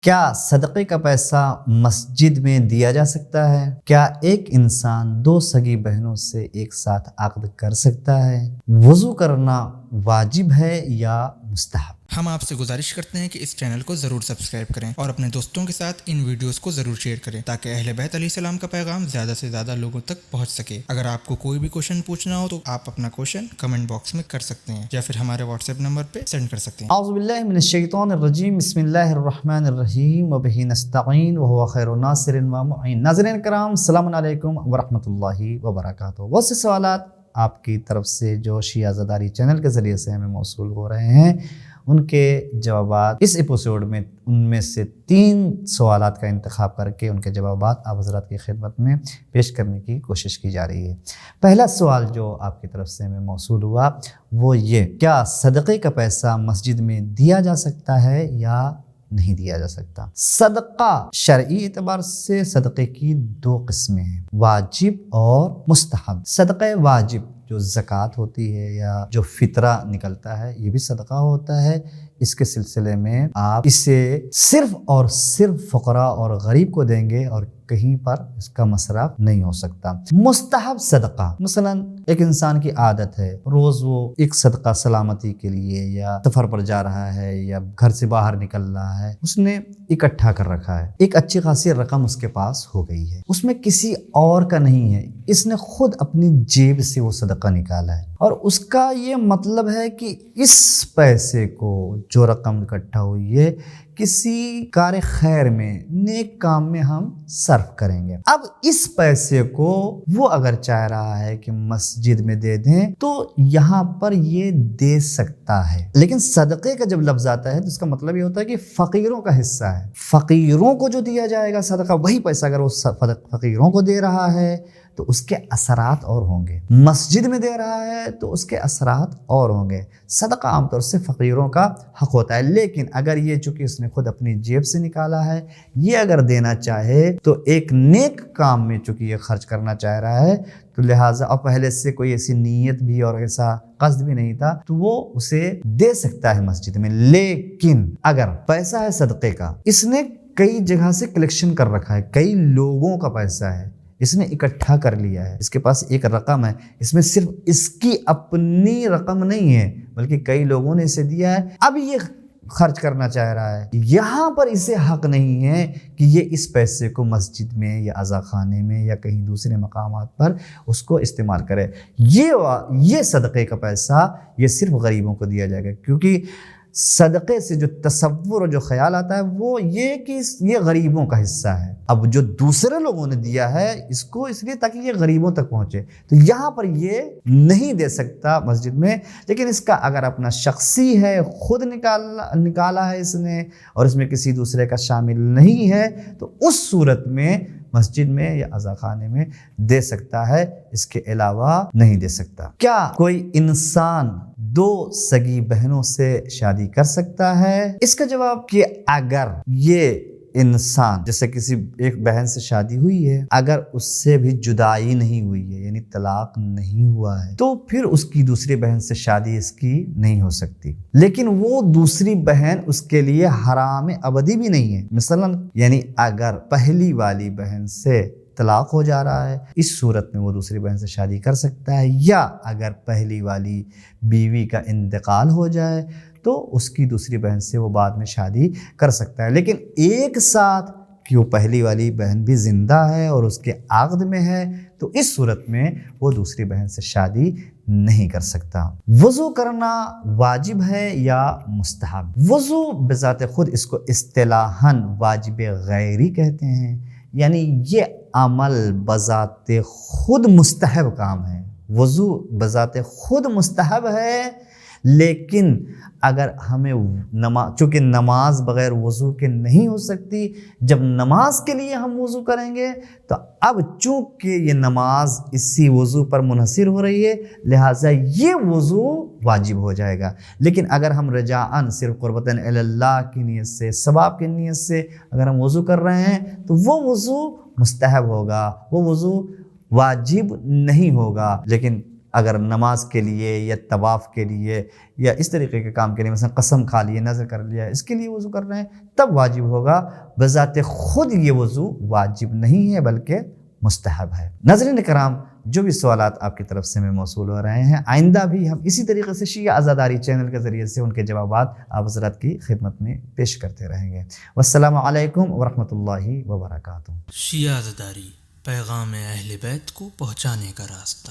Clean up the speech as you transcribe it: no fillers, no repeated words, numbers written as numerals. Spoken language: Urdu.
کیا صدقے کا پیسہ مسجد میں دیا جا سکتا ہے؟ کیا ایک انسان دو سگی بہنوں سے ایک ساتھ عقد کر سکتا ہے؟ وضو کرنا واجب ہے یا مستحب؟ ہم آپ سے گزارش کرتے ہیں کہ اس چینل کو ضرور سبسکرائب کریں اور اپنے دوستوں کے ساتھ ان ویڈیوز کو ضرور شیئر کریں تاکہ اہل بیت علیہ السلام کا پیغام زیادہ سے زیادہ لوگوں تک پہنچ سکے۔ اگر آپ کو کوئی بھی کوشچن پوچھنا ہو تو آپ اپنا کوشچن کمنٹ باکس میں کر سکتے ہیں یا پھر ہمارے واٹس ایپ نمبر پہ سینڈ کر سکتے ہیں۔ اعوذ باللہ من الشیطان الرجیم، بسم اللہ الرحمن الرحیم، وبہ نستعین وہو خیر ناصر و معین۔ ناظرین کرام، السلام علیکم ورحمۃ اللہ وبرکاتہ۔ بہت سے سوالات آپ کی طرف سے جو شیعہ زاداری چینل کے ذریعے سے ہمیں موصول ہو رہے ہیں، ان کے جوابات اس ایپیسوڈ میں ان میں سے 3 سوالات کا انتخاب کر کے ان کے جوابات آپ حضرات کی خدمت میں پیش کرنے کی کوشش کی جا رہی ہے۔ پہلا سوال جو آپ کی طرف سے ہمیں موصول ہوا وہ یہ: کیا صدقے کا پیسہ مسجد میں دیا جا سکتا ہے یا نہیں دیا جا سکتا؟ صدقہ شرعی اعتبار سے صدقے کی 2 قسمیں ہیں، واجب اور مستحب۔ صدقہ واجب جو زکوٰۃ ہوتی ہے یا جو فطرہ نکلتا ہے، یہ بھی صدقہ ہوتا ہے۔ اس کے سلسلے میں آپ اسے صرف اور صرف فقراء اور غریب کو دیں گے اور کہیں پر اس کا مصرف نہیں ہو سکتا۔ مستحب صدقہ، مثلا ایک انسان کی عادت ہے روز وہ ایک صدقہ سلامتی کے لیے یا سفر پر جا رہا ہے یا گھر سے باہر نکل رہا ہے، اس نے اکٹھا کر رکھا ہے، ایک اچھی خاصی رقم اس کے پاس ہو گئی ہے، اس میں کسی اور کا نہیں ہے، اس نے خود اپنی جیب سے وہ صدقہ نکالا ہے اور اس کا یہ مطلب ہے کہ اس پیسے کو جو رقم اکٹھا ہوئی ہے کسی کار خیر میں، نیک کام میں ہم صرف کریں گے۔ اب اس پیسے کو وہ اگر چاہ رہا ہے کہ مسجد میں دے دیں تو یہاں پر یہ دے سکتا ہے، لیکن صدقے کا جب لفظ آتا ہے تو اس کا مطلب یہ ہوتا ہے کہ فقیروں کا حصہ ہے، فقیروں کو جو دیا جائے گا صدقہ، وہی پیسہ اگر وہ فقیروں کو دے رہا ہے تو اس کے اثرات اور ہوں گے، مسجد میں دے رہا ہے تو اس کے اثرات اور ہوں گے۔ صدقہ عام طور سے فقیروں کا حق ہوتا ہے، لیکن اگر یہ چونکہ اس نے خود اپنی جیب سے نکالا ہے، یہ اگر دینا چاہے تو ایک نیک کام میں چونکہ یہ خرچ کرنا چاہ رہا ہے تو لہٰذا اور پہلے سے کوئی ایسی نیت بھی اور ایسا قصد بھی نہیں تھا تو وہ اسے دے سکتا ہے مسجد میں۔ لیکن اگر پیسہ ہے صدقے کا، اس نے کئی جگہ سے کلیکشن کر رکھا ہے، کئی لوگوں کا پیسہ ہے، اس نے اکٹھا کر لیا ہے، اس کے پاس ایک رقم ہے، اس میں صرف اس کی اپنی رقم نہیں ہے بلکہ کئی لوگوں نے اسے دیا ہے، اب یہ خرچ کرنا چاہ رہا ہے، یہاں پر اسے حق نہیں ہے کہ یہ اس پیسے کو مسجد میں یا عزا خانے میں یا کہیں دوسرے مقامات پر اس کو استعمال کرے۔ یہ صدقے کا پیسہ یہ صرف غریبوں کو دیا جائے گا، کیونکہ صدقے سے جو تصور اور جو خیال آتا ہے وہ یہ کہ یہ غریبوں کا حصہ ہے، اب جو دوسرے لوگوں نے دیا ہے اس کو اس لیے تاکہ یہ غریبوں تک پہنچے، تو یہاں پر یہ نہیں دے سکتا مسجد میں۔ لیکن اس کا اگر اپنا شخصی ہے، خود نکالا ہے اس نے اور اس میں کسی دوسرے کا شامل نہیں ہے تو اس صورت میں مسجد میں یا عزا خانے میں دے سکتا ہے، اس کے علاوہ نہیں دے سکتا۔ کیا کوئی انسان 2 سگی بہنوں سے شادی کر سکتا ہے؟ اس کا جواب کہ اگر یہ انسان جیسے کسی ایک بہن سے شادی ہوئی ہے، اگر اس سے بھی جدائی نہیں ہوئی ہے یعنی طلاق نہیں ہوا ہے تو پھر اس کی دوسری بہن سے شادی اس کی نہیں ہو سکتی، لیکن وہ دوسری بہن اس کے لیے حرام ابدی بھی نہیں ہے۔ مثلا یعنی اگر پہلی والی بہن سے طلاق ہو جا رہا ہے، اس صورت میں وہ دوسری بہن سے شادی کر سکتا ہے، یا اگر پہلی والی بیوی کا انتقال ہو جائے تو اس کی دوسری بہن سے وہ بعد میں شادی کر سکتا ہے، لیکن ایک ساتھ کہ وہ پہلی والی بہن بھی زندہ ہے اور اس کے عقد میں ہے تو اس صورت میں وہ دوسری بہن سے شادی نہیں کر سکتا۔ وضو کرنا واجب ہے یا مستحب؟ وضو بذات خود اس کو اصطلاحاً واجب غیری کہتے ہیں، یعنی یہ عمل بذات خود مستحب کام ہے، وضو بذات خود مستحب ہے، لیکن اگر ہمیں چونکہ نماز بغیر وضو کے نہیں ہو سکتی، جب نماز کے لیے ہم وضو کریں گے تو اب چونکہ یہ نماز اسی وضو پر منحصر ہو رہی ہے لہٰذا یہ وضو واجب ہو جائے گا، لیکن اگر ہم رجاءً صرف قربتاً الی اللہ کی نیت سے، ثواب کی نیت سے اگر ہم وضو کر رہے ہیں تو وہ وضو مستحب ہوگا، وہ وضو واجب نہیں ہوگا۔ لیکن اگر نماز کے لیے یا طواف کے لیے یا اس طریقے کے کام کے لیے مثلا قسم کھا لیے، نظر کر لیا، اس کے لیے وضو کر رہے ہیں تب واجب ہوگا. بذات خود یہ وضو واجب نہیں ہے بلکہ مستحب ہے. ناظرین کرام، جو بھی سوالات آپ کی طرف سے میں موصول ہو رہے ہیں، آئندہ بھی ہم اسی طریقے سے شیعہ عزاداری چینل کے ذریعے سے ان کے جوابات آپ حضرات کی خدمت میں پیش کرتے رہیں گے. والسلام علیکم ورحمۃ اللہ وبرکاتہ. شیعہ عزاداری، پیغام اہل بیت کو پہنچانے کا راستہ.